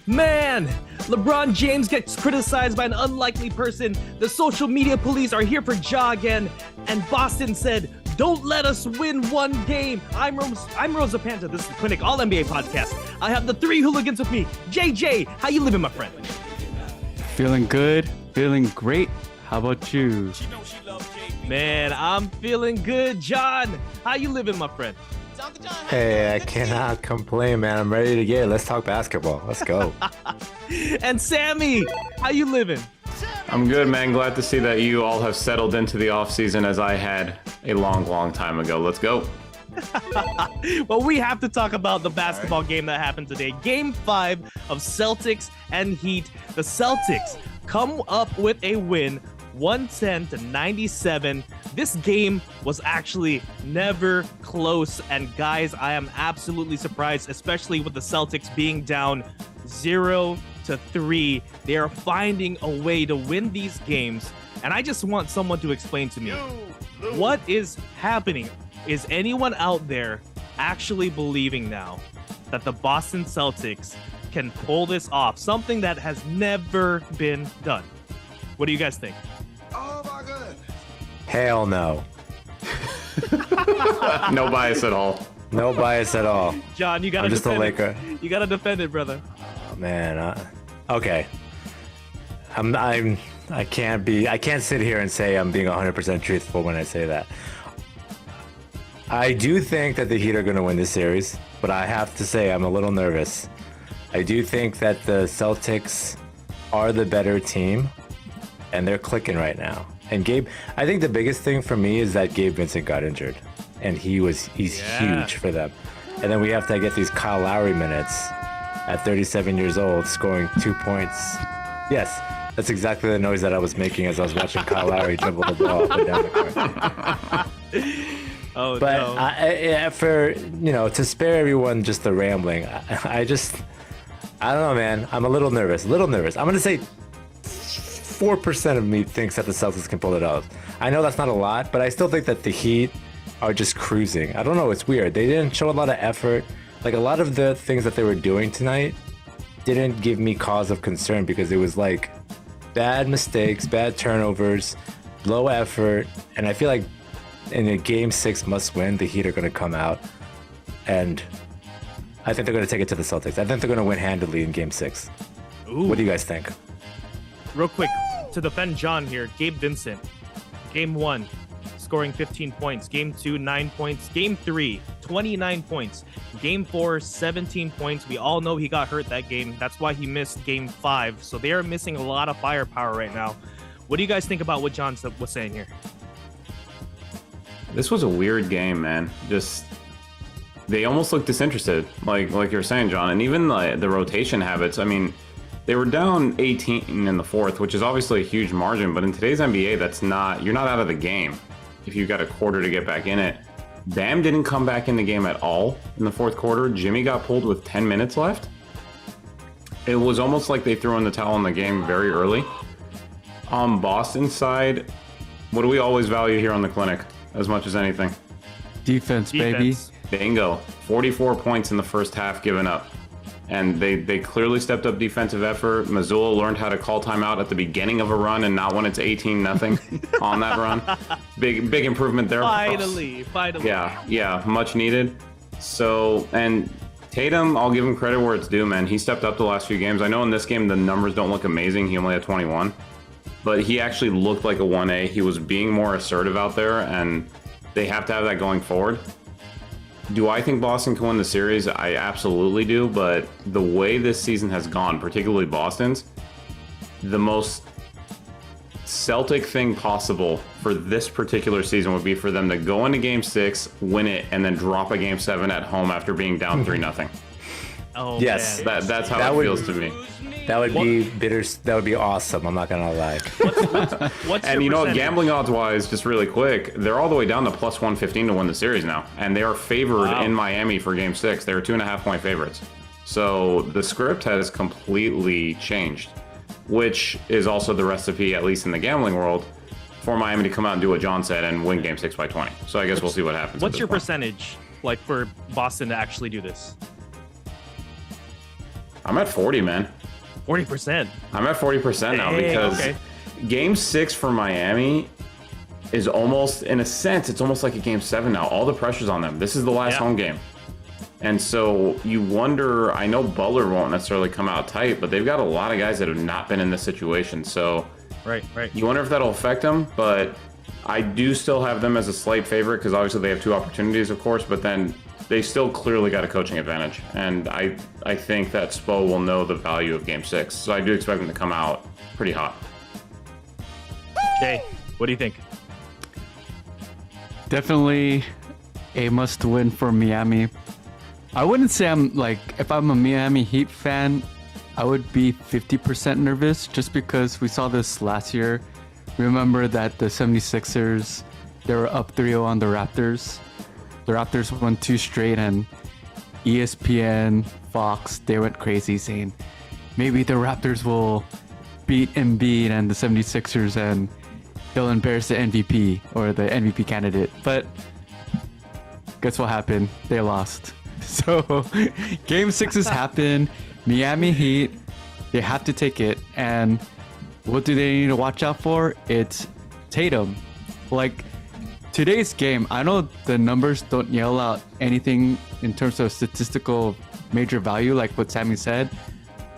Man, LeBron James gets criticized by an unlikely person. The social media police are here for Ja again. And Boston said, don't let us win one game. I'm Rosa Panta. This is the ClinicAllNBA podcast. I have the three hooligans with me. JJ, how you living, my friend? Feeling good, feeling great. How about you? Man, I'm feeling good. John, how you living, my friend? Hey, I cannot complain, man. I'm ready to get it. Let's talk basketball. Let's go. And Sammy, how you living? I'm good, man. Glad to see that you all have settled into the offseason as I had a long time ago. Let's go. Well, we have to talk about the basketball game that happened today. Game 5 of Celtics and Heat. The Celtics come up with a win, 110-97. This game was actually never close. And guys, I am absolutely surprised, especially with the Celtics being down 0-3. They are finding a way to win these games. And I just want someone to explain to me, what is happening? Is anyone out there actually believing now that the Boston Celtics can pull this off? Something that has never been done. What do you guys think? Oh my God. Hell no. No bias at all. No bias at all. John, you gotta I'm just a defend Laker. it. You gotta defend it, brother. Oh, man. Okay. I can't sit here and say I'm being 100% truthful when I say that. I do think that the Heat are going to win this series, but I have to say I'm a little nervous. I do think that the Celtics are the better team, and they're clicking right now. And I think the biggest thing for me is that Gabe Vincent got injured, and he's huge for them. And then we have to get these Kyle Lowry minutes at 37 years old, scoring 2 points. Yes, that's exactly the noise that I was making as I was watching Kyle Lowry dribble the ball up and down the court. Oh, but no. for, to spare everyone just the rambling, I don't know, man. I'm a little nervous. I'm going to say 4% of me thinks that the Celtics can pull it off. I know that's not a lot, but I still think that the Heat are just cruising. I don't know. It's weird. They didn't show a lot of effort. Like, a lot of the things that they were doing tonight didn't give me cause of concern because it was like bad mistakes, bad turnovers, low effort. And I feel like in a game 6 must win, the Heat are going to come out, and I think they're going to take it to the Celtics. I think they're going to win handily in game 6. Ooh. What do you guys think? Real quick, to defend John here, Gabe Vincent, game 1, scoring 15 points. Game 2, 9 points. Game 3, 29 points. Game 4, 17 points. We all know he got hurt that game. That's why he missed game 5. So they are missing a lot of firepower right now. What do you guys think about what John was saying here? This was a weird game, man. Just, they almost looked disinterested, like you're saying, John. And even the rotation habits, I mean, they were down 18 in the fourth, which is obviously a huge margin, but in today's NBA, you're not out of the game if you've got a quarter to get back in it. Bam didn't come back in the game at all in the fourth quarter. Jimmy got pulled with 10 minutes left. It was almost like they threw in the towel in the game very early. On Boston's side, what do we always value here on the clinic as much as anything? Defense, baby. Bingo. 44 points in the first half given up. And they clearly stepped up defensive effort. Missoula learned how to call timeout at the beginning of a run and not when it's 18-0 on that run. Big improvement there. Finally. Yeah, much needed. So, and Tatum, I'll give him credit where it's due, man. He stepped up the last few games. I know in this game the numbers don't look amazing. He only had 21. But he actually looked like a 1A. He was being more assertive out there, and they have to have that going forward. Do I think Boston can win the series? I absolutely do, but the way this season has gone, particularly Boston's, the most Celtic thing possible for this particular season would be for them to go into game 6, win it, and then drop a game 7 at home after being down 3-0. Oh, Yes. man. That's how it feels to me. That would be bitter. That would be awesome. I'm not gonna lie. What's And your you know, percentage? gambling odds wise, just really quick, they're all the way down to plus 115 to win the series now. And they are favored in Miami for game 6. They're 2.5-point favorites. So the script has completely changed, which is also the recipe, at least in the gambling world, for Miami to come out and do what John said and win game 6 by 20. So I guess we'll see what happens. What's your percentage like for Boston to actually do this? I'm at 40, man. 40%. I'm at 40% now because Game 6 for Miami is almost, in a sense, it's almost like a Game 7 now. All the pressure's on them. This is the last home game. And so you wonder, I know Butler won't necessarily come out tight, but they've got a lot of guys that have not been in this situation. So right. You wonder if that'll affect them, but I do still have them as a slight favorite because obviously they have 2 opportunities, of course, but then they still clearly got a coaching advantage. And I think that Spo will know the value of Game 6. So I do expect them to come out pretty hot. Jay, what do you think? Definitely a must-win for Miami. I wouldn't say if I'm a Miami Heat fan, I would be 50% nervous just because we saw this last year. Remember that the 76ers, they were up 3-0 on the Raptors. The Raptors won 2 straight, and ESPN, Fox, they went crazy saying maybe the Raptors will beat Embiid and the 76ers and they'll embarrass the MVP or the MVP candidate. But guess what happened? They lost. So Game 6 has happened. Miami Heat, they have to take it. And what do they need to watch out for? It's Tatum. Like today's game, I know the numbers don't yell out anything in terms of statistical major value like what Sammy said.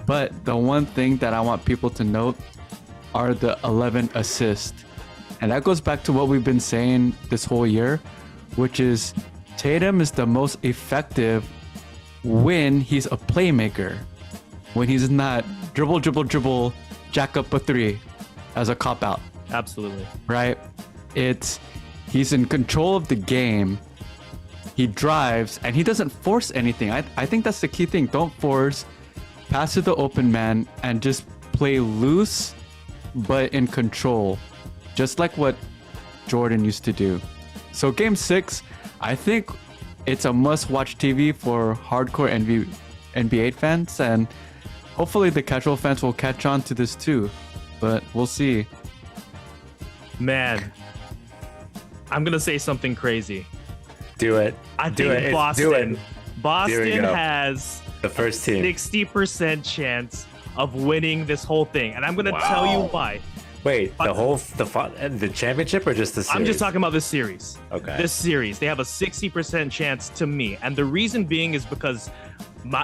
But the one thing that I want people to note are the 11 assists. And that goes back to what we've been saying this whole year, which is Tatum is the most effective when he's a playmaker. When he's not dribble, jack up a 3 as a cop-out. Absolutely. Right? He's in control of the game. He drives, and he doesn't force anything. I think that's the key thing. Don't force. Pass to the open man, and just play loose, but in control. Just like what Jordan used to do. So Game 6, I think it's a must-watch TV for hardcore NBA fans, and hopefully the casual fans will catch on to this too. But we'll see. Man, I'm gonna say something crazy. Do it. I think Boston has the first team 60% chance of winning this whole thing, and I'm gonna tell you why. Wait, the championship or just the series? I'm just talking about this series. Okay. This series, they have a 60% chance to me, and the reason being is because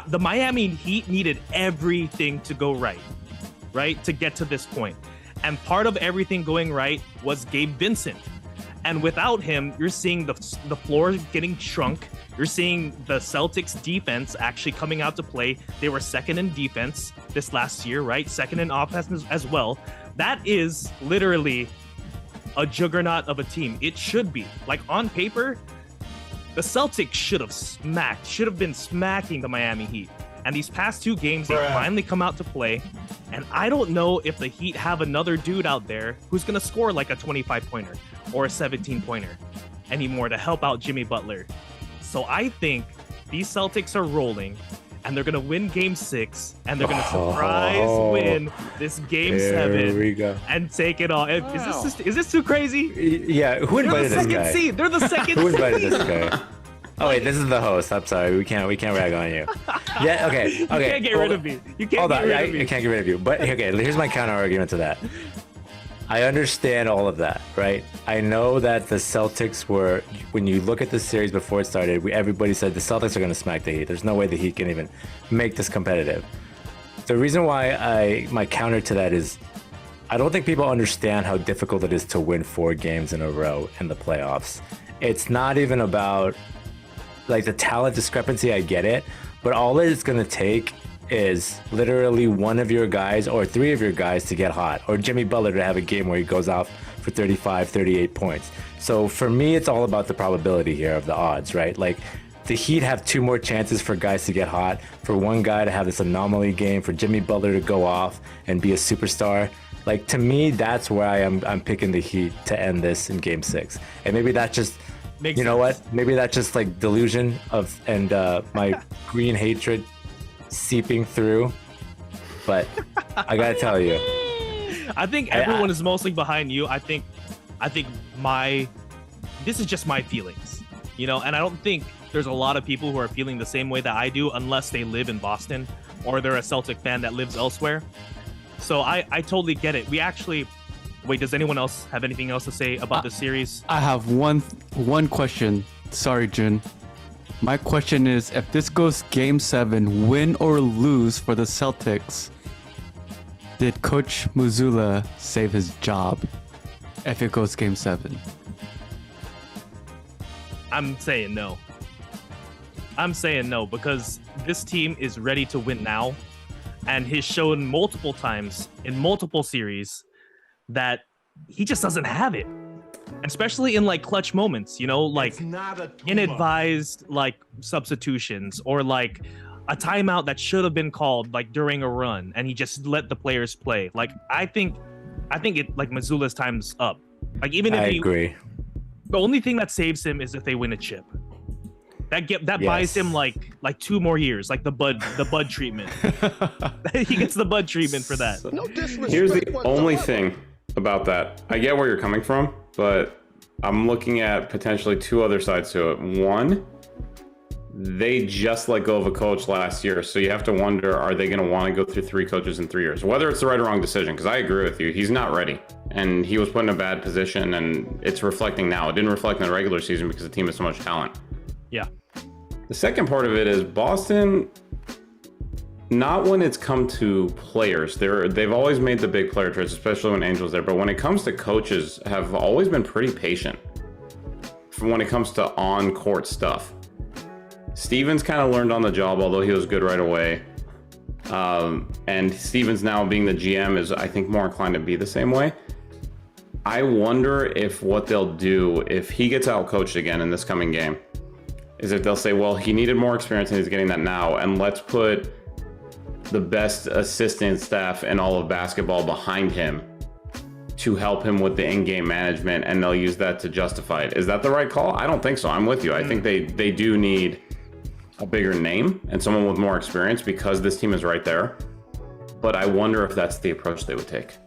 the Miami Heat needed everything to go right, to get to this point. And part of everything going right was Gabe Vincent. And without him, you're seeing the floor getting shrunk. You're seeing the Celtics defense actually coming out to play. They were second in defense this last year, right? Second in offense as well. That is literally a juggernaut of a team. It should be. Like on paper, the Celtics should have been smacking the Miami Heat. And these past 2 games, they finally come out to play. And I don't know if the Heat have another dude out there who's going to score like a 25-pointer or a 17-pointer anymore to help out Jimmy Butler. So I think these Celtics are rolling, and they're going to win Game 6, and they're going to surprise win this Game 7 and take it all. Is this too crazy? Yeah, who invited this guy? They're the second Who seed. invited this guy? Oh wait, this is the host. I'm sorry, we can't rag on you. Yeah, okay. You can't get rid of me. You can't get rid of me. I can't get rid of you. But okay, here's my counter argument to that. I understand all of that, right? I know that the Celtics were, when you look at the series before it started, everybody said the Celtics are going to smack the Heat. There's no way the Heat can even make this competitive. The reason why my counter to that is I don't think people understand how difficult it is to win 4 games in a row in the playoffs. It's not even about like the talent discrepancy. I get it, but all it's going to take is literally one of your guys or 3 of your guys to get hot, or Jimmy Butler to have a game where he goes off for 35, 38 points. So for me, it's all about the probability here of the odds, right? Like the Heat have 2 more chances for guys to get hot, for one guy to have this anomaly game, for Jimmy Butler to go off and be a superstar. Like to me, that's why I'm picking the Heat to end this in Game 6. And maybe that just Makes you know sense. what? Maybe that's just like delusion of and my green hatred seeping through. But I gotta tell you, I think everyone is mostly behind you. I think this is just my feelings, and I don't think there's a lot of people who are feeling the same way that I do unless they live in Boston or they're a Celtic fan that lives elsewhere. So I totally get it. We actually, wait, does anyone else have anything else to say about the series? I have one question. Sorry, Jin. My question is, if this goes Game 7, win or lose for the Celtics, did Coach Mazzulla save his job if it goes Game 7? I'm saying no. I'm saying no because this team is ready to win now and has shown multiple times in multiple series that he just doesn't have it. Especially in like clutch moments, you know, like inadvised like substitutions or like a timeout that should have been called like during a run and he just let the players play. Like I think it like Mazzulla's time's up. Like even if I agree. The only thing that saves him is if they win a chip. That buys him like 2 more years, like the bud treatment. He gets the bud treatment for that. No disrespect. Here's the whatsoever. only thing about that. I get where you're coming from, but I'm looking at potentially 2 other sides to it. One, they just let go of a coach last year, so you have to wonder, are they going to want to go through 3 coaches in 3 years? Whether it's the right or wrong decision, because I agree with you, he's not ready. And he was put in a bad position, and it's reflecting now. It didn't reflect in the regular season because the team has so much talent. Yeah. The second part of it is Boston, not when it's come to players. They've always made the big player trades, especially when Angel's there. But when it comes to coaches, have always been pretty patient when it comes to on-court stuff. Stevens kind of learned on the job, although he was good right away. And Stevens now being the GM is, I think, more inclined to be the same way. I wonder if what they'll do if he gets out-coached again in this coming game is if they'll say, well, he needed more experience and he's getting that now, and let's put the best assistant staff in all of basketball behind him to help him with the in-game management, and they'll use that to justify it. Is that the right call? I don't think so. I'm with you. I think they do need a bigger name and someone with more experience because this team is right there. But I wonder if that's the approach they would take.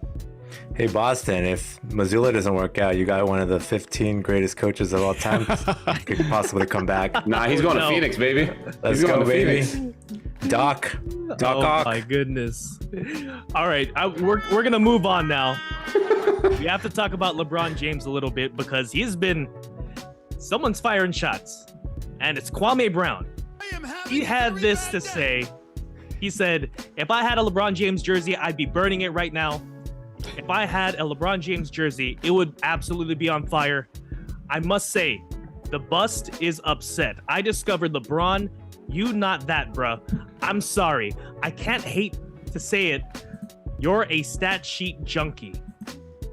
Hey, Boston, if Mazzulla doesn't work out, you got one of the 15 greatest coaches of all time. Could possibly come back. Nah, he's going to Phoenix, baby. Let's He's going go, to baby. Phoenix. Doc Oh Ock. my goodness. All right, we're going to move on now. We have to talk about LeBron James a little bit because someone's firing shots, and it's Kwame Brown. He had this to say. He said, if I had a LeBron James jersey, I'd be burning it right now. If I had a LeBron James jersey, it would absolutely be on fire. I must say, the bust is upset. I discovered LeBron, you not that, bruh. I'm sorry. I can't hate to say it. You're a stat sheet junkie.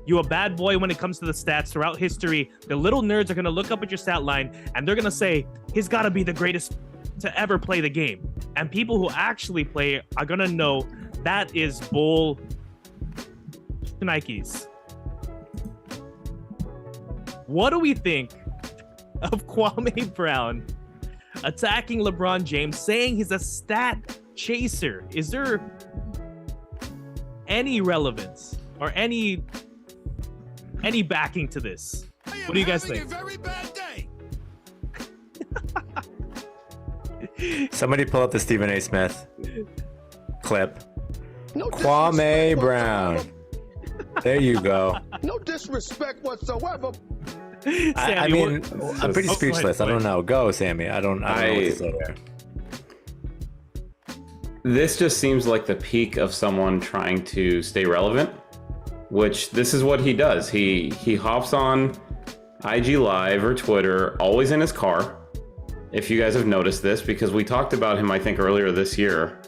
You a bad boy when it comes to the stats. Throughout history, the little nerds are going to look up at your stat line and they're going to say, he's got to be the greatest to ever play the game. And people who actually play are going to know that is bull Nikes. What do we think of Kwame Brown attacking LeBron James, saying he's a stat chaser? Is there any relevance or any backing to this? What do you guys think? Somebody pull up the Stephen A. Smith clip. No Kwame disrespect Brown. whatsoever. There you go. No disrespect whatsoever. I Sammy, mean, what- I'm pretty Oh, speechless. go I ahead. don't know. Go, Sammy. I don't know what to say there. This just seems like the peak of someone trying to stay relevant, which this is what he does. He hops on IG Live or Twitter, always in his car. If you guys have noticed this, because we talked about him, I think, earlier this year.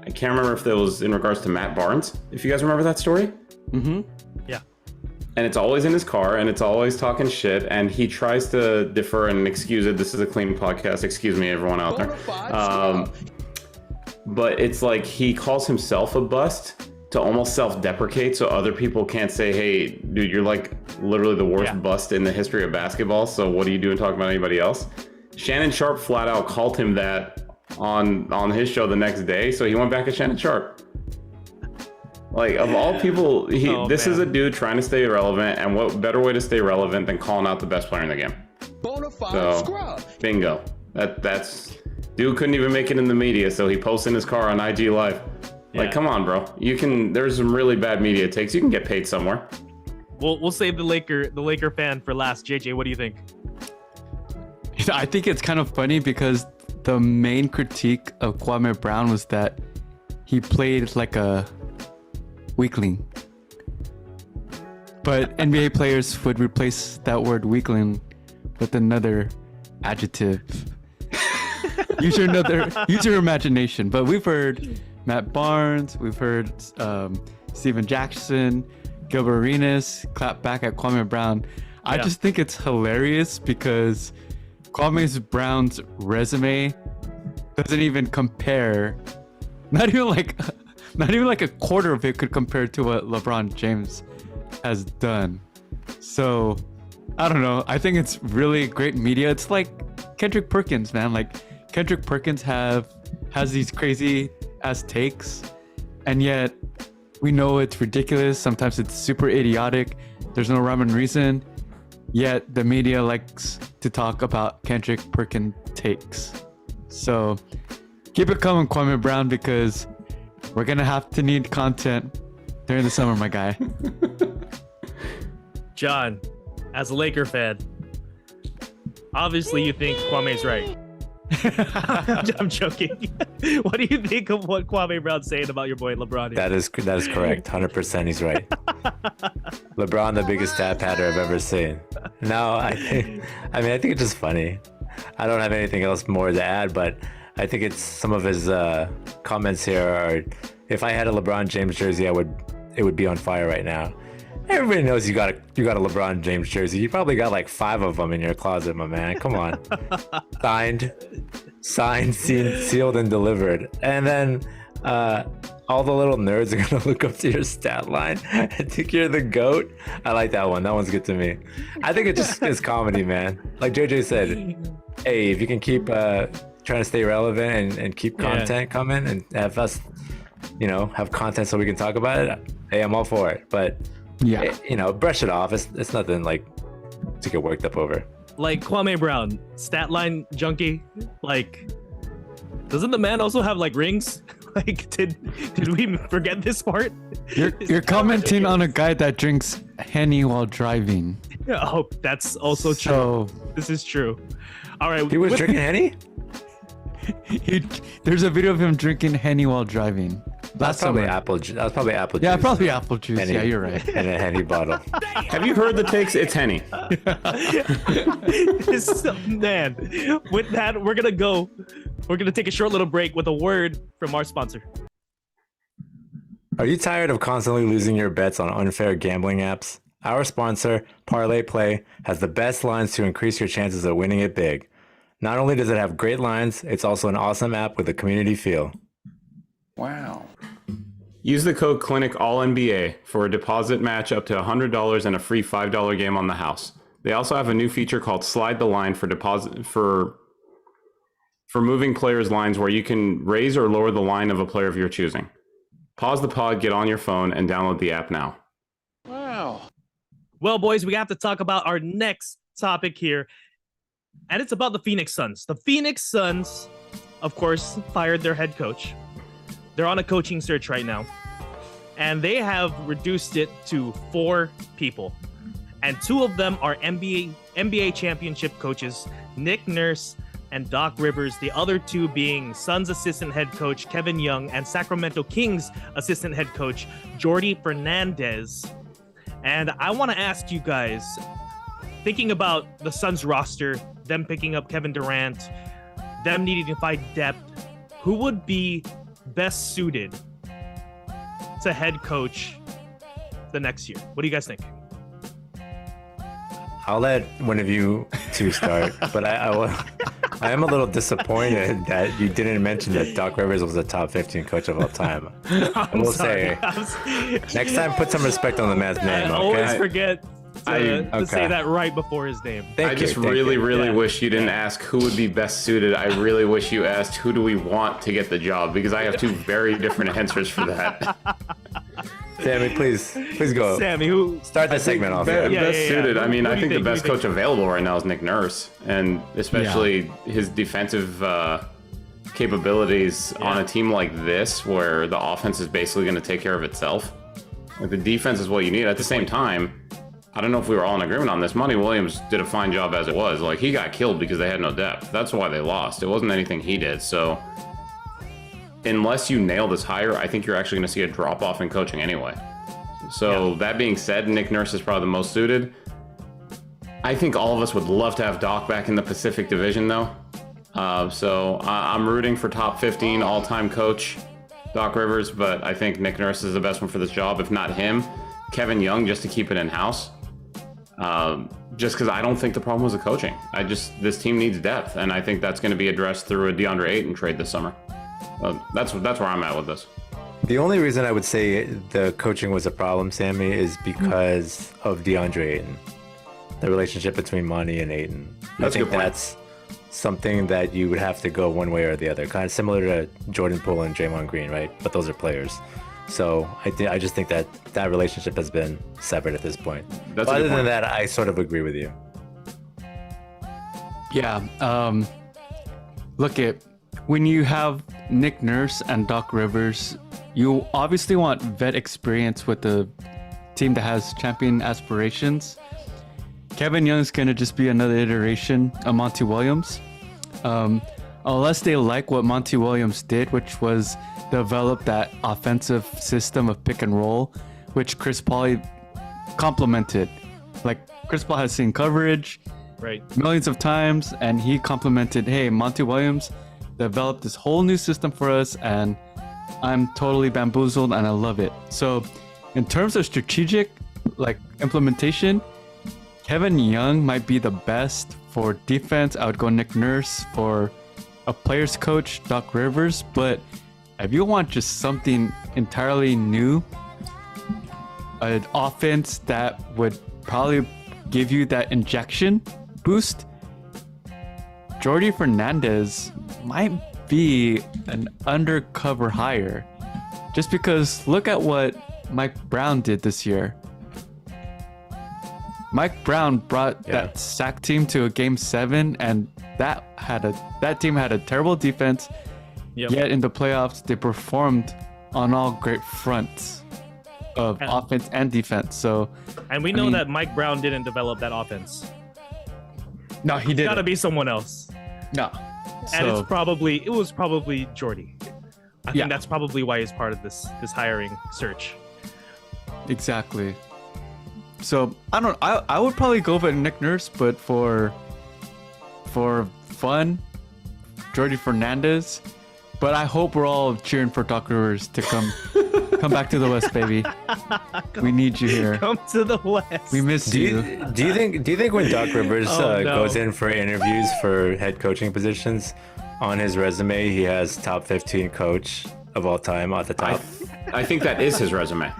I can't remember if that was in regards to Matt Barnes. If you guys remember that story? Mm-hmm. Yeah. And it's always in his car, and it's always talking shit, and he tries to defer and excuse it. This is a clean podcast. Excuse me, everyone out there. But it's like he calls himself a bust to almost self-deprecate so other people can't say, hey, dude, you're like literally the worst bust in the history of basketball, so what are you doing talking about anybody else? Shannon Sharp flat out called him that on his show the next day, so he went back at Shannon Sharp. Like, of all people, this is a dude trying to stay relevant, and what better way to stay relevant than calling out the best player in the game? Bonafide So, scrub. bingo. That's Dude couldn't even make it in the media, so he posts in his car on IG Live. Like, Yeah. come on, bro. You can. There's some really bad media takes. You can get paid somewhere. We'll save the Laker fan for last. JJ, what do you think? I think it's kind of funny because the main critique of Kwame Brown was that he played like a weakling. But NBA players would replace that word weakling with another adjective. use your imagination. But we've heard Matt Barnes, we've heard Steven Jackson, Gilbert Arenas clap back at Kwame Brown. I just think it's hilarious because Kwame Brown's resume doesn't even compare. Not even like a quarter of it could compare to what LeBron James has done. So I don't know. I think it's really great media. It's like Kendrick Perkins, man. Like Kendrick Perkins has these crazy ass takes, and yet we know it's ridiculous. Sometimes it's super idiotic. There's no rhyme and reason. Yet the media likes to talk about Kendrick Perkins takes. So keep it coming, Kwame Brown, because we're gonna have to need content during the summer, my guy. John, as a Laker fan, obviously you think Kwame's right. I'm joking. What do you think of what Kwame Brown's saying about your boy LeBron? That is correct. 100% he's right. LeBron, the biggest stat patter I've ever seen. No, I think it's just funny. I don't have anything else more to add, but I think it's some of his comments here are, if I had a LeBron James jersey, it would be on fire right now. Everybody knows you got a LeBron James jersey. You probably got like 5 of them in your closet, my man. Come on. Signed, sealed, and delivered. And then all the little nerds are gonna look up to your stat line and think you're the GOAT. I like that one. That one's good to me. I think it just is comedy, man. Like JJ said, hey, if you can keep trying to stay relevant and keep content coming and have us, have content so we can talk about it, hey, I'm all for it. But brush it off. It's nothing like to get worked up over. Like Kwame Brown, stat line junkie. Like, doesn't the man also have like rings? Like, did we forget this part? You're commenting on a guy that drinks Henny while driving. Oh, that's also true. So This is true. All right. He was drinking Henny? There's a video of him drinking Henny while driving. That's probably apple juice. That was probably apple juice. Yeah, probably apple juice. Henny. Yeah, you're right. And a Henny bottle. Have you heard the takes? It's Henny. Man, with that, we're gonna take a short little break with a word from our sponsor. Are you tired of constantly losing your bets on unfair gambling apps? Our sponsor, Parlayplay, has the best lines to increase your chances of winning it big. Not only does it have great lines, it's also an awesome app with a community feel. Wow. Use the code ClinicAllNBA for a deposit match up to $100 and a free $5 game on the house. They also have a new feature called Slide the Line for deposit for moving players' lines, where you can raise or lower the line of a player of your choosing. Pause the pod, get on your phone, and download the app now. Wow. Well, boys, we have to talk about our next topic here, and it's about the Phoenix Suns. The Phoenix Suns, of course, fired their head coach. They're on a coaching search right now, and they have reduced it to 4 people, and 2 of them are NBA championship coaches, Nick Nurse and Doc Rivers, the other 2 being Suns assistant head coach Kevin Young and Sacramento Kings assistant head coach Jordi Fernandez. And I want to ask you guys, thinking about the Suns roster, them picking up Kevin Durant, them needing to find depth, who would be best suited to head coach the next year? What do you guys think? I'll let one of you 2 start, but I am a little disappointed that you didn't mention that Doc Rivers was a top 15 coach of all time. I will say, next time, put some respect on the man's name, I always okay? forget to say that right before his name. I just really wish you didn't ask who would be best suited. I really wish you asked who do we want to get the job, because I have 2 very different answers for that. Sammy, please go. Sammy, who Start the segment off. Best suited. Who- I mean, who I do you think the think- best who do you coach available right now is Nick Nurse, and especially his defensive capabilities on a team like this, where the offense is basically going to take care of itself. Like, the defense is what you need. At the same time, I don't know if we were all in agreement on this. Monty Williams did a fine job as it was. Like, he got killed because they had no depth. That's why they lost. It wasn't anything he did. So unless you nail this hire, I think you're actually going to see a drop off in coaching anyway. So that being said, Nick Nurse is probably the most suited. I think all of us would love to have Doc back in the Pacific Division, though. So I'm rooting for top 15 all-time coach Doc Rivers, but I think Nick Nurse is the best one for this job. If not him, Kevin Young, just to keep it in-house. Just because I don't think the problem was the coaching. This team needs depth, and I think that's going to be addressed through a DeAndre Ayton trade this summer. That's where I'm at with this. The only reason I would say the coaching was a problem, Sammy, is because of DeAndre Ayton. The relationship between Monty and Ayton. That's a good point. That's something that you would have to go one way or the other. Kind of similar to Jordan Poole and Draymond Green, right? But those are players. So I just think that relationship has been severed at this point. That's Other than that, I sort of agree with you. Yeah. Look at when you have Nick Nurse and Doc Rivers, you obviously want vet experience with the team that has champion aspirations. Kevin Young's gonna just be another iteration of Monty Williams. Unless they like what Monty Williams did, which was develop that offensive system of pick and roll, which Chris Paul complemented. Like, Chris Paul has seen coverage millions of times, and he complimented, hey, Monty Williams developed this whole new system for us, and I'm totally bamboozled and I love it. So in terms of strategic implementation, Kevin Young might be the best. For defense, I would go Nick Nurse. For a player's coach, Doc Rivers. But if you want just something entirely new, an offense that would probably give you that injection boost, Jordi Fernandez might be an undercover hire. Just because look at what Mike Brown did this year. Mike Brown brought that sack team to a game 7, and that team had a terrible defense. Yet in the playoffs, they performed on all great fronts of offense and defense. So, and we know that Mike Brown didn't develop that offense. No, he didn't. It's gotta be someone else. No, and it was probably Jordy. I think that's probably why he's part of this hiring search. Exactly. So I would probably go for Nick Nurse, but for fun, Jordi Fernandez. But I hope we're all cheering for Doc Rivers to come back to the West, baby. We need you here. Come to the West. We miss you. Do you think when Doc Rivers goes in for interviews for head coaching positions, on his resume he has top 15 coach of all time at the top? I think that is his resume.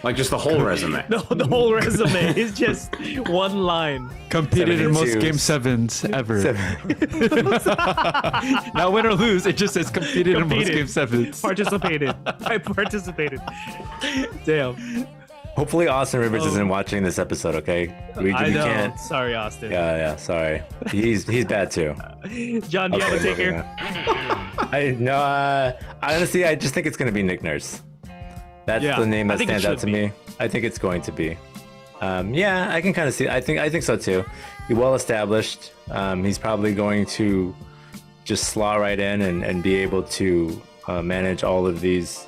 Like, just the whole resume. No, the whole resume is just one line. Competed in most game 7s ever. Now, win or lose, it just says competed in most game 7s. Participated. I participated. Damn. Hopefully Austin Rivers isn't watching this episode, okay? We I know. can't. Sorry, Austin. Yeah, sorry. He's bad too. John, do you have a take here? Honestly, I just think it's going to be Nick Nurse. That's the name that stands out to me. I think it's going to be. I can kind of see. I think so too. He's well established. He's probably going to just slaw right in and be able to manage all of these,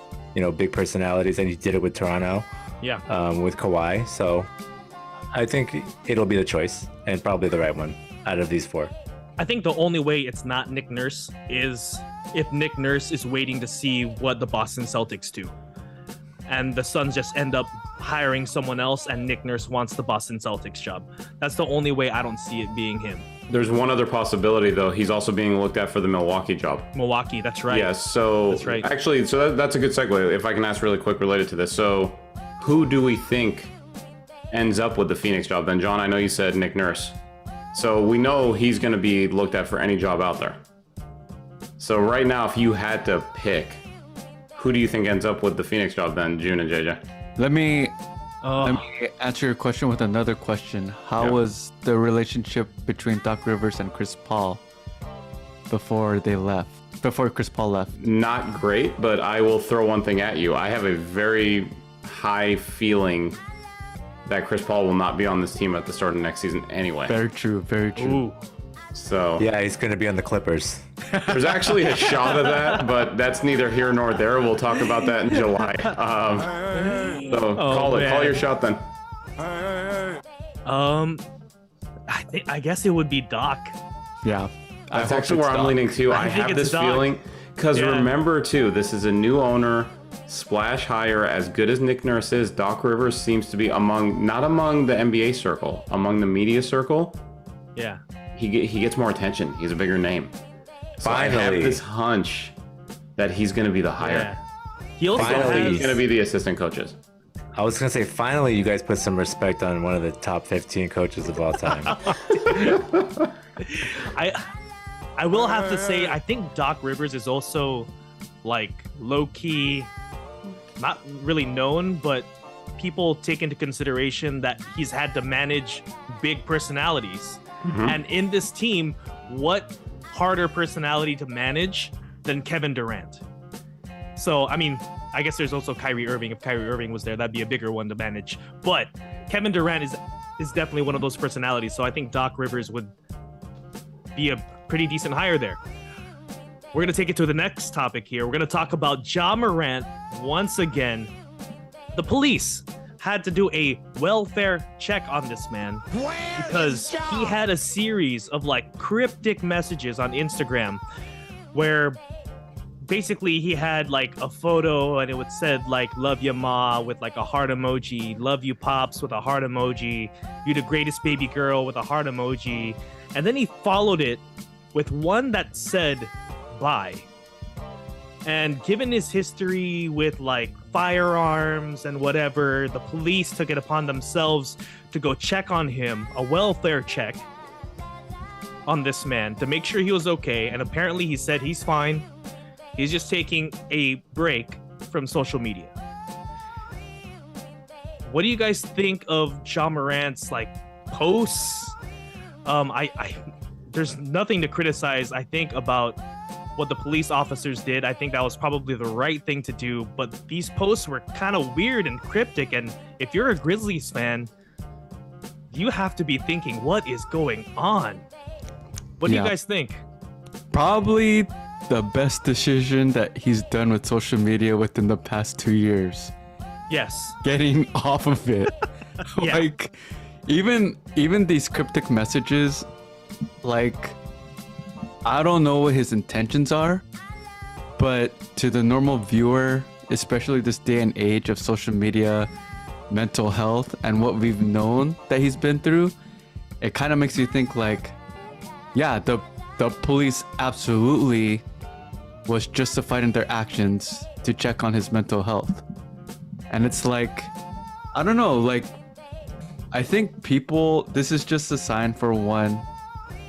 big personalities. And he did it with Toronto. With Kawhi. So I think it'll be the choice, and probably the right one out of these 4. I think the only way it's not Nick Nurse is if Nick Nurse is waiting to see what the Boston Celtics do. And the Suns just end up hiring someone else, and Nick Nurse wants the Boston Celtics job. That's the only way I don't see it being him. There's one other possibility, though. He's also being looked at for the Milwaukee job. Milwaukee, that's right. Yeah, so that's right. Actually, so that's a good segue. If I can ask really quick related to this. So who do we think ends up with the Phoenix job then? John, I know you said Nick Nurse. So we know he's going to be looked at for any job out there. So right now, if you had to pick, who do you think ends up with the Phoenix job then, June and JJ? Let me answer your question with another question. How was the relationship between Doc Rivers and Chris Paul before they left? before Chris Paul left. Not great, but I will throw one thing at you. I have a very high feeling that Chris Paul will not be on this team at the start of next season anyway. Very true. Very true. Ooh. So Yeah, he's going to be on the Clippers. there's actually a shot of that, but that's neither here nor there. We'll talk about that in July. So call your shot then. I guess it would be Doc. Yeah. That's actually where I'm leaning too. I think have it's this Doc. feeling because Yeah. remember too, this is a new owner. Splash hire. As good as Nick Nurse is, Doc Rivers seems to be not among the NBA circle, among the media circle. Yeah. He gets more attention. He's a bigger name. So I have Finally. this hunch that he's going to be the hire. Yeah. He also Finally. I think has he's going to be the assistant coaches. I was going to say, finally, you guys put some respect on one of the top 15 coaches of all time. I will have to say, I think Doc Rivers is also like low-key, not really known, but people take into consideration that he's had to manage big personalities. And in this team, what harder personality to manage than Kevin Durant? So, I mean, I guess there's also Kyrie Irving. If Kyrie Irving was there, that'd be a bigger one to manage. But Kevin Durant is definitely one of those personalities. So I think Doc Rivers would be a pretty decent hire there. We're going to take it to the next topic here. We're going to talk about Ja Morant once again. The police had to do a welfare check on this man because he had a series of like cryptic messages on Instagram where basically he had like a photo and it would said like love ya ma with like a heart emoji, love you pops with a heart emoji, you the greatest baby girl with a heart emoji, and then he followed it with one that said bye. And given his history with like firearms and whatever, the police took it upon themselves to go check on him, a welfare check on this man to make sure he was okay. And apparently he said he's fine. He's just taking a break from social media. What do you guys think of Ja Morant's like posts? There's nothing to criticize, I think, about what the police officers did. I think that was probably the right thing to do, but these posts were kind of weird and cryptic, and if you're a Grizzlies fan, you have to be thinking, what is going on? What do you guys think? Probably the best decision that he's done with social media within the past 2 years. Yes. Getting off of it. Yeah. Like even these cryptic messages, like I don't know what his intentions are, but to the normal viewer, especially this day and age of social media, mental health, and what we've known that he's been through, it kind of makes you think like, yeah, the police absolutely was justified in their actions to check on his mental health. And it's like, I don't know, like, I think this is just a sign for one,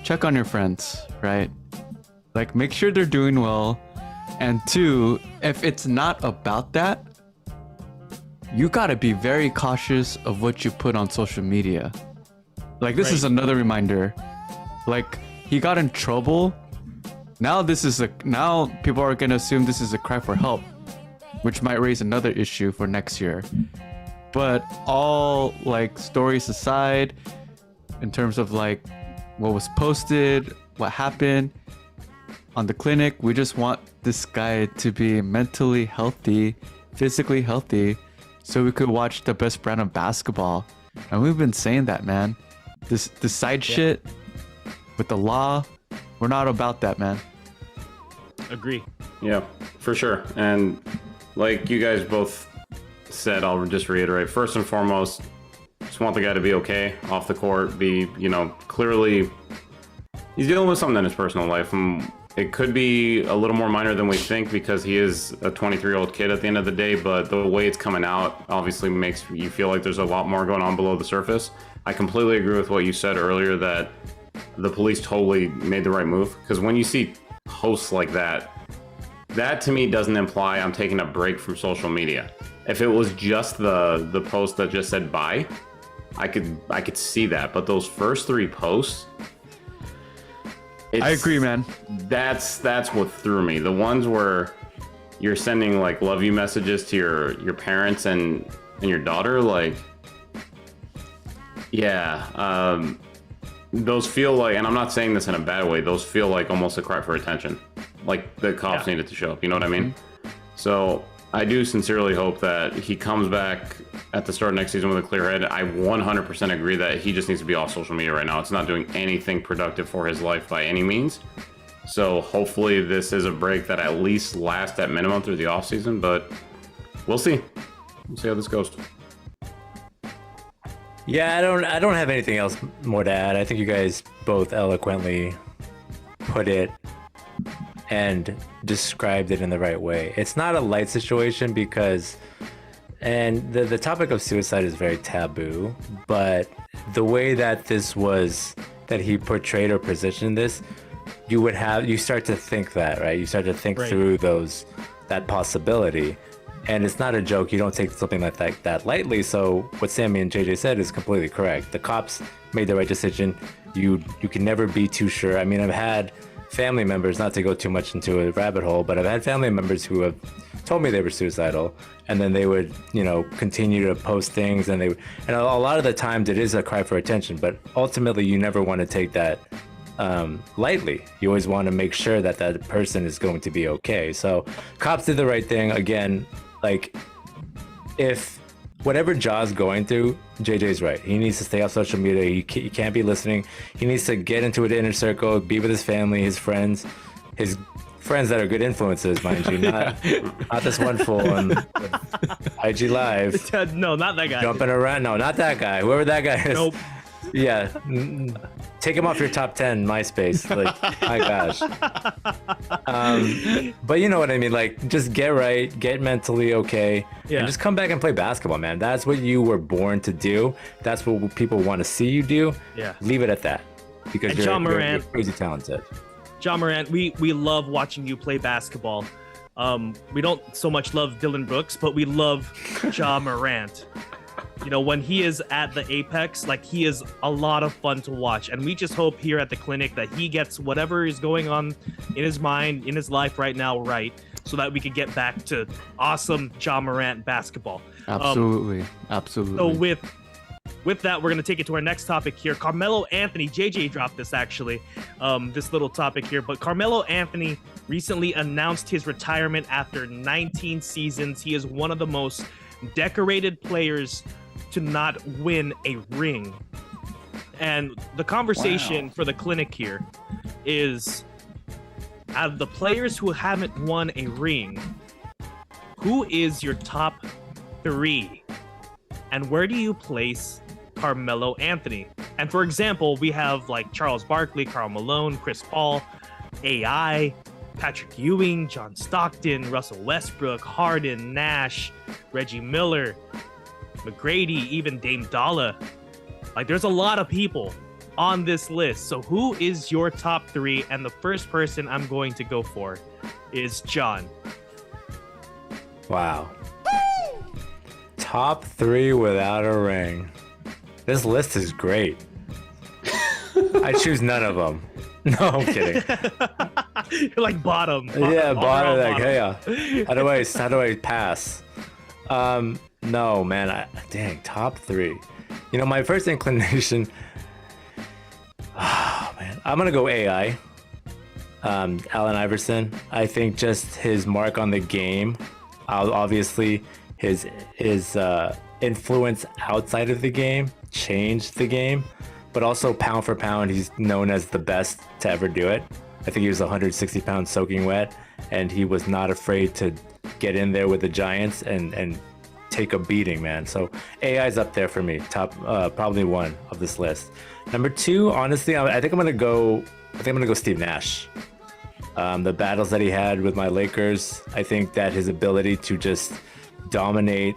check on your friends, right? Like, make sure they're doing well. And two, if it's not about that, you gotta be very cautious of what you put on social media. Like, this is another reminder. Like, he got in trouble. Now people are gonna assume this is a cry for help, which might raise another issue for next year. But all like stories aside, in terms of like what was posted, what happened on the clinic, we just want this guy to be mentally healthy, physically healthy, so we could watch the best brand of basketball. And we've been saying that, man. This side shit with the law, we're not about that, man. Agree. Yeah, for sure. And like you guys both said, I'll just reiterate. First and foremost, just want the guy to be okay off the court. Be, clearly he's dealing with something in his personal life. And it could be a little more minor than we think because he is a 23-year-old kid at the end of the day. But the way it's coming out obviously makes you feel like there's a lot more going on below the surface. I completely agree with what you said earlier that the police totally made the right move. Because when you see posts like that to me doesn't imply I'm taking a break from social media. If it was just the post that just said bye, I could see that. But those first three posts, I agree, man. That's what threw me. The ones where you're sending like love you messages to your parents and your daughter, like, yeah, those feel like, and I'm not saying this in a bad way, those feel like almost a cry for attention. Like the cops needed to show up, you know what I mean? So I do sincerely hope that he comes back at the start of next season with a clear head. I 100% agree that he just needs to be off social media right now. It's not doing anything productive for his life by any means. So hopefully this is a break that at least lasts at minimum through the offseason, but we'll see. We'll see how this goes. Yeah, I don't have anything else more to add. I think you guys both eloquently put it and described it in the right way. It's not a light situation because, and the topic of suicide is very taboo, but the way that this was, that he portrayed or positioned this, you start to think that, right? You start to think through that possibility. And it's not a joke. You don't take something like that lightly. So what Sammy and JJ said is completely correct. The cops made the right decision. You can never be too sure. I mean, I've had family members, not to go too much into a rabbit hole, but I've had family members who have told me they were suicidal, and then they would, continue to post things, and a lot of the times it is a cry for attention, but ultimately you never want to take that lightly. You always want to make sure that that person is going to be okay. So cops did the right thing. Again, like, if whatever Ja's going through, JJ's right. He needs to stay off social media. He can't be listening. He needs to get into an inner circle, be with his family, his friends that are good influences, mind you. Not this one fool on IG Live. No, not that guy. Jumping around. No, not that guy. Whoever that guy is. Nope. Yeah. Take him off your top 10 MySpace. Like, my gosh. But you know what I mean? Like, just get right, get mentally okay, and just come back and play basketball, man. That's what you were born to do. That's what people want to see you do. Yeah. Leave it at that. Because you're crazy talented. John Morant, we love watching you play basketball. We don't so much love Dylan Brooks, but we love John Morant. When he is at the apex, like, he is a lot of fun to watch. And we just hope here at the clinic that he gets whatever is going on in his mind, in his life right now, right, so that we can get back to awesome John Morant basketball. Absolutely. So with that, we're going to take it to our next topic here. Carmelo Anthony, JJ dropped this actually, this little topic here, but Carmelo Anthony recently announced his retirement after 19 seasons. He is one of the most decorated players to not win a ring. And the conversation for the clinic here is, out of the players who haven't won a ring, who is your top 3? And where do you place Carmelo Anthony? And for example, we have like Charles Barkley, Karl Malone, Chris Paul, AI, Patrick Ewing, John Stockton, Russell Westbrook, Harden, Nash, Reggie Miller, McGrady, even Dame Dalla. Like, there's a lot of people on this list. So who is your top 3? And the first person I'm going to go for is John. Wow. Top 3 without a ring. This list is great. I choose none of them. No, I'm kidding. You're like bottom. Yeah, bottom. Like, hey, how do I pass? No, man. Dang, top 3. My first inclination. Oh man, I'm gonna go AI. Allen Iverson. I think just his mark on the game. Obviously, his influence outside of the game changed the game, but also pound for pound, he's known as the best to ever do it. I think he was 160 pounds soaking wet, and he was not afraid to get in there with the Giants and take a beating, man. So AI's up there for me, top probably 1 of this list. Number 2, honestly, I think I'm gonna go Steve Nash. The battles that he had with my Lakers, I think that his ability to just dominate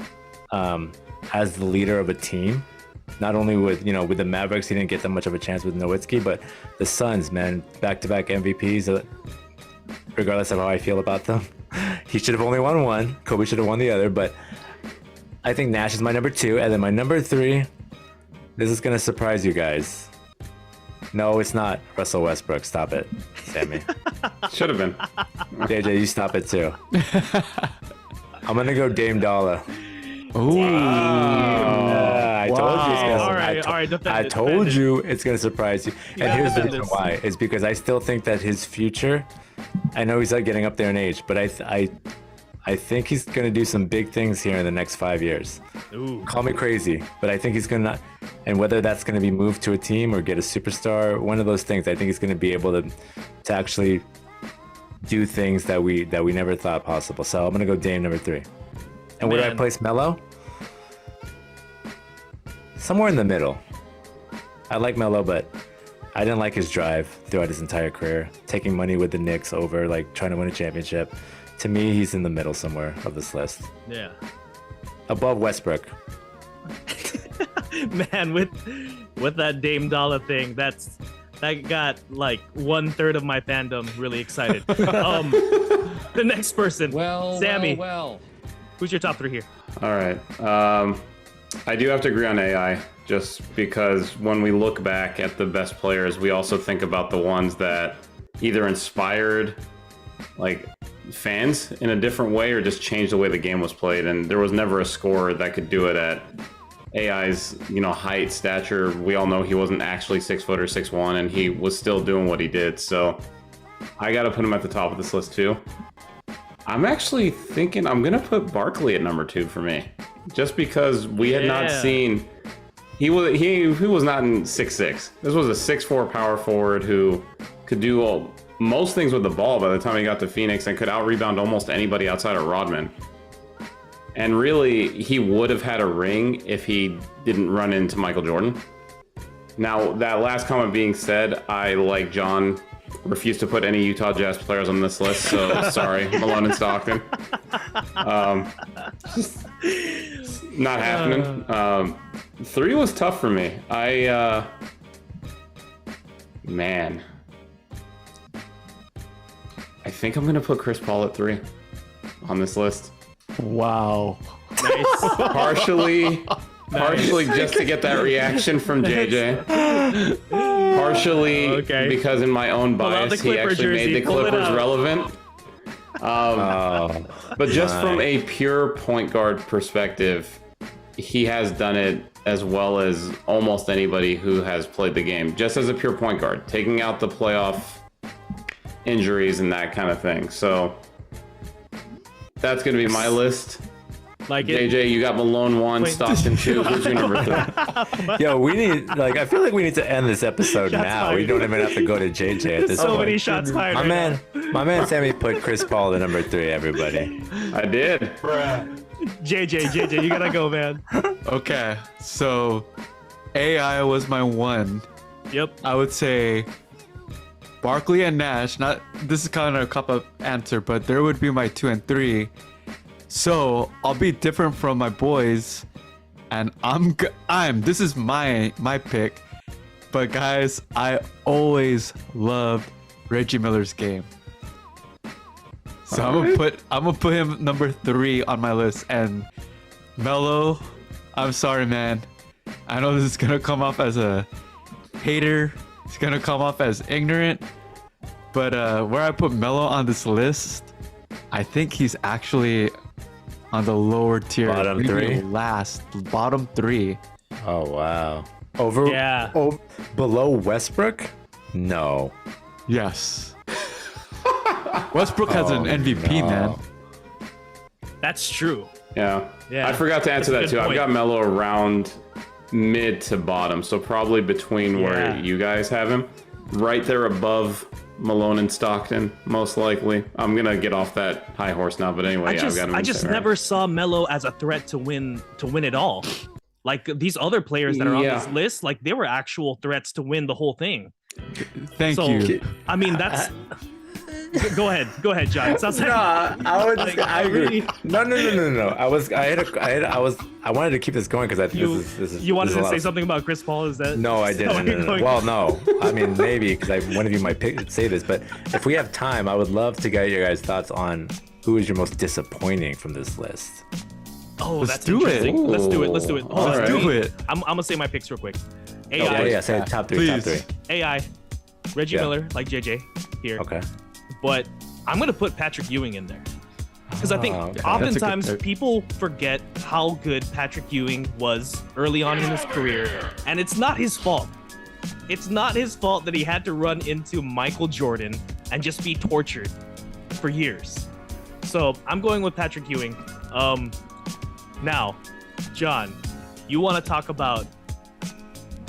as the leader of a team, not only with the Mavericks, he didn't get that much of a chance with Nowitzki, but the Suns, man, back-to-back MVPs, regardless of how I feel about them. He should have only won one. Kobe should have won the other, but I think Nash is my number 2. And then my number 3, this is going to surprise you guys. No, it's not Russell Westbrook. Stop it, Sammy. Should have been. JJ, you stop it too. I'm gonna go Dame Dollar. Ooh. I told you. It's gonna, All right, defend I it, told defend it. you it's gonna surprise you. And gotta here's the defend reason this. why: is because I still think that his future. I know he's like getting up there in age, but I think he's gonna do some big things here in the next 5 years. Ooh. Call me crazy, but I think he's gonna. And whether that's gonna be moved to a team or get a superstar, one of those things, I think he's gonna be able to actually do things that we never thought possible. So I'm gonna go Dame number 3. And where do I Man. place Melo? Somewhere in the middle. I like Melo, but I didn't like his drive throughout his entire career. Taking money with the Knicks over like trying to win a championship. To me, he's in the middle somewhere of this list. Yeah. Above Westbrook. Man, with that Dame Dollar thing, that got like 1/3 of my fandom really excited. The next person, Sammy. Who's your top 3 here? All right. I do have to agree on AI, just because when we look back at the best players, we also think about the ones that either inspired like fans in a different way or just changed the way the game was played. And there was never a scorer that could do it at AI's, height, stature. We all know he wasn't actually 6 foot or 6'1", and he was still doing what he did. So I got to put him at the top of this list too. I'm actually thinking I'm gonna put Barkley at number 2 for me, just because we had not seen. He was not in 6'6". This was a 6'4" power forward who could do most things with the ball by the time he got to Phoenix and could out-rebound almost anybody outside of Rodman. And really, he would have had a ring if he didn't run into Michael Jordan. Now, that last comment being said, I, like John, refuse to put any Utah Jazz players on this list, so sorry, Malone and Stockton. Not happening. 3 was tough for me. Man. I think I'm going to put Chris Paul at 3 on this list. Wow. Nice. Partially just to get that reation from JJ. Partially because in my own bias, he actually made the Clippers relevant. But just from a pure point guard perspective, he has done it as well as almost anybody who has played the game, just as a pure point guard, taking out the playoff injuries and that kind of thing. So that's going to be my list. Like it. JJ, you got Malone 1, Stockton 2. Who's your number 3? Yo, we need I feel like we need to end this episode now. fired. We don't even have to go to JJ at this So point. many shots fired. My man Sammy put Chris Paul at number 3, everybody. I did. JJ, you gotta go, man. Okay, so AI was my 1. Yep. I would say Barkley and Nash. This is kind of a cop-up answer, but there would be my 2 and 3. So I'll be different from my boys, and this is my pick. But guys, I always loved Reggie Miller's game. So I'm gonna put him number 3 on my list. And Melo, I'm sorry, man. I know this is gonna come off as a hater. It's gonna come off as ignorant. But where I put Melo on this list, I think he's actually on the lower tier. Bottom Maybe 3? Bottom 3. Oh wow. Below Westbrook? No. Yes. Westbrook has an MVP, man. That's true. Yeah. Yeah. I forgot to answer that That's a too. good I've point. got Melo around mid to bottom, so probably between where you guys have him. Right there above Malone and Stockton, most likely. I'm gonna get off that high horse now, but anyway, I've got him. I just never saw Melo as a threat to win it all. Like these other players that are on this list, like they were actual threats to win the whole thing. Thank you. I mean, that's. Go ahead, John. It sounds like, I agree. No. I wanted to keep this going because I think this is. You wanted this is to a say lot something about Chris Paul? Is that? No, I is that what you're didn't. No. going- Well, no. I mean, maybe because one of you might say this, but if we have time, I would love to get your guys' thoughts on who is your most disappointing from this list. Oh, Let's that's do it. interesting. Let's do it. Hold on. Let's do it. I'm gonna say my picks real quick. AI. Yeah, say top three, top Please. three. AI. Reggie Yeah. Miller, like JJ here. Okay. But I'm gonna put Patrick Ewing in there because I think Oh, okay. oftentimes That's a good pick. people forget how good Patrick Ewing was early on in his career, and it's not his fault. It's not his fault that he had to run into Michael Jordan and just be tortured for years. So I'm going with Patrick Ewing. Now, John, you want to talk about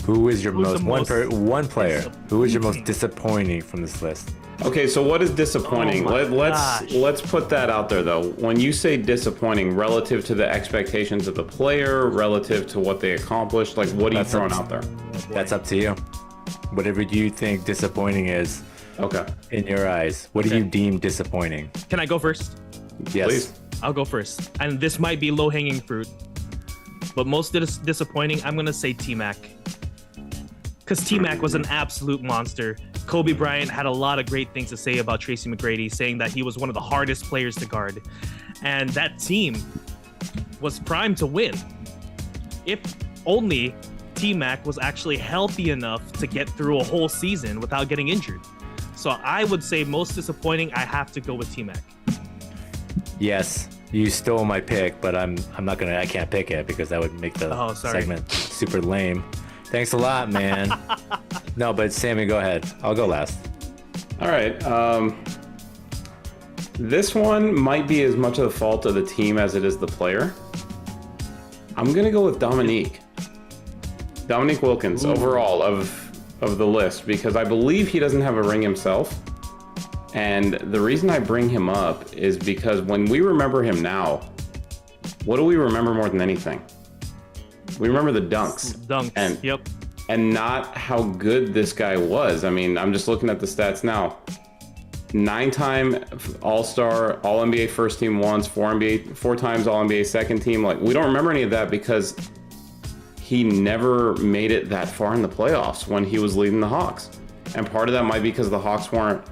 Who is your Who's most the one player? Who is your most disappointing? disappointing from this list? Okay, so what is disappointing? Oh my let's gosh. let's put that out there though. When you say disappointing, relative to the expectations of the player, relative to what they accomplished, like what are you That's throwing up- out there? That's up to you. Whatever you think disappointing is Okay, in your eyes, what do Okay. you deem disappointing? Can I go first? Yes. please. I'll go first. And this might be low-hanging fruit. But most disappointing, I'm going to say T-Mac. Because T-Mac was an absolute monster. Kobe Bryant had a lot of great things to say about Tracy McGrady, saying that he was one of the hardest players to guard. And that team was primed to win. If only T-Mac was actually healthy enough to get through a whole season without getting injured. So I would say most disappointing, I have to go with T-Mac. Yes. You stole my pick, but I can't pick it because that would make the Oh, sorry. segment super lame. Thanks a lot, man. No, but Sammy, go ahead. I'll go last. All right. This one might be as much of the fault of the team as it is the player. I'm gonna go with Dominique Wilkins overall of the list because I believe he doesn't have a ring himself. And the reason I bring him up is because when we remember him now, what do we remember more than anything? We remember the dunks. Dunks. And Yep. and not how good this guy was. I mean, I'm just looking at the stats now. 9-time All-Star, All-NBA first team once, 4 times All-NBA second team. Like, we don't remember any of that because he never made it that far in the playoffs when he was leading the Hawks. And part of that might be because the Hawks weren't,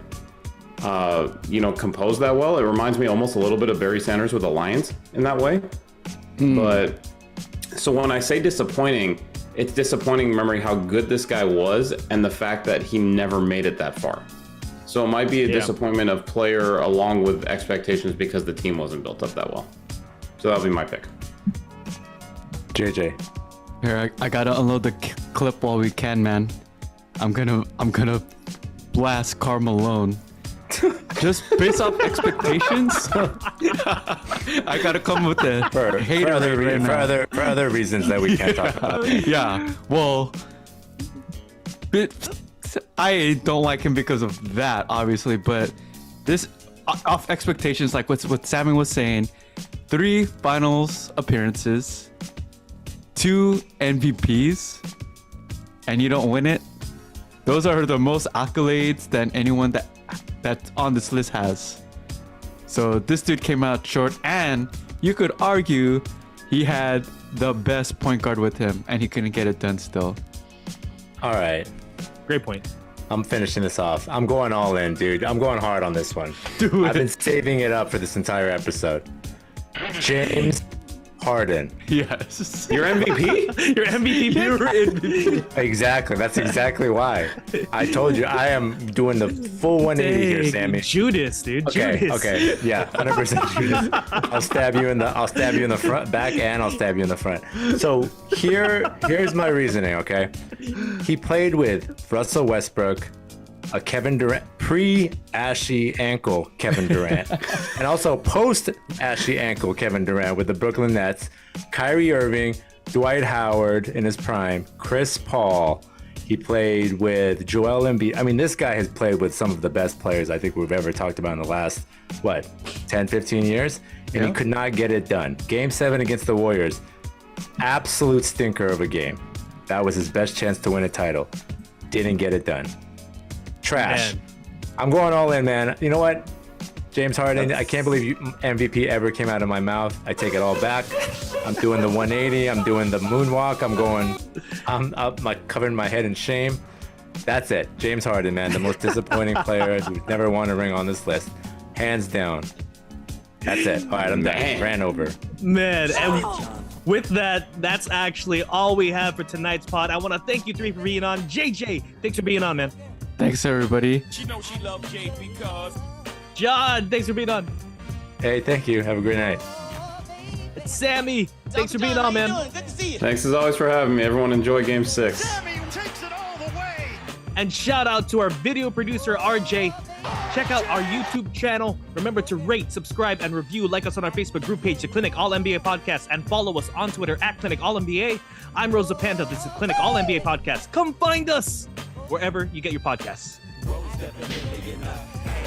composed that well. It reminds me almost a little bit of Barry Sanders with the Lions in that way. But so when I say disappointing, it's disappointing remembering how good this guy was and the fact that he never made it that far. So it might be a disappointment of player along with expectations because the team wasn't built up that well. So that'll be my pick. JJ. Here, I gotta unload the clip while we can, man. I'm gonna blast Karl Malone. Just based off expectations, I gotta come with the hater right now. For other reasons that we can't talk about. Yeah, well, I don't like him because of that, obviously, but this off expectations, like what Sammy was saying, 3 finals appearances, 2 MVPs, and you don't win it. Those are the most accolades than anyone that's on this list has. So this dude came out short, and you could argue he had the best point guard with him, and he couldn't get it done still. All right. Great point. I'm finishing this off. I'm going all in, dude. I'm going hard on this one. Dude. I've been saving it up for this entire episode. James Harden. Yes. Your MVP? Your MVP pick? Exactly. That's exactly why. I told you I am doing the full 180 here, Dang, Sammy. Judas, dude. Okay, Judas. okay, yeah, 100% Judas. I'll stab you in the front, back, and I'll stab you in the front. So here's my reasoning. Okay, he played with Russell Westbrook, a Kevin Durant, pre-ashy ankle Kevin Durant, and also post-ashy ankle Kevin Durant with the Brooklyn Nets, Kyrie Irving, Dwight Howard in his prime, Chris Paul. He played with Joel Embiid. I mean, this guy has played with some of the best players I think we've ever talked about in the last, 10, 15 years? And he could not get it done. Game 7 against the Warriors, absolute stinker of a game. That was his best chance to win a title. Didn't get it done. Trash. Man. I'm going all in, man. You know what? James Harden, I can't believe MVP ever came out of my mouth. I take it all back. I'm doing the 180. I'm doing the moonwalk. I'm up, covering my head in shame. That's it. James Harden, man, the most disappointing player who's never won a ring on this list. Hands down. That's it. All right, I'm done. Man. Ran over. Man, and With that, that's actually all we have for tonight's pod. I want to thank you three for being on. JJ, thanks for being on, man. Thanks, everybody. She knows she loves Jay because John, thanks for being on. Hey, thank you. Have a great night. Sammy, thanks for being on, man. Good to see you. Thanks as always for having me. Everyone enjoy Game 6. Sammy takes it all the way. And shout out to our video producer, RJ. Check out our YouTube channel. Remember to rate, subscribe, and review. Like us on our Facebook group page, the Clinic All NBA Podcast, and follow us on Twitter at Clinic All NBA. I'm Rosa Panda. This is Clinic All NBA Podcast. Come find us wherever you get your podcasts. Rose definitely enough.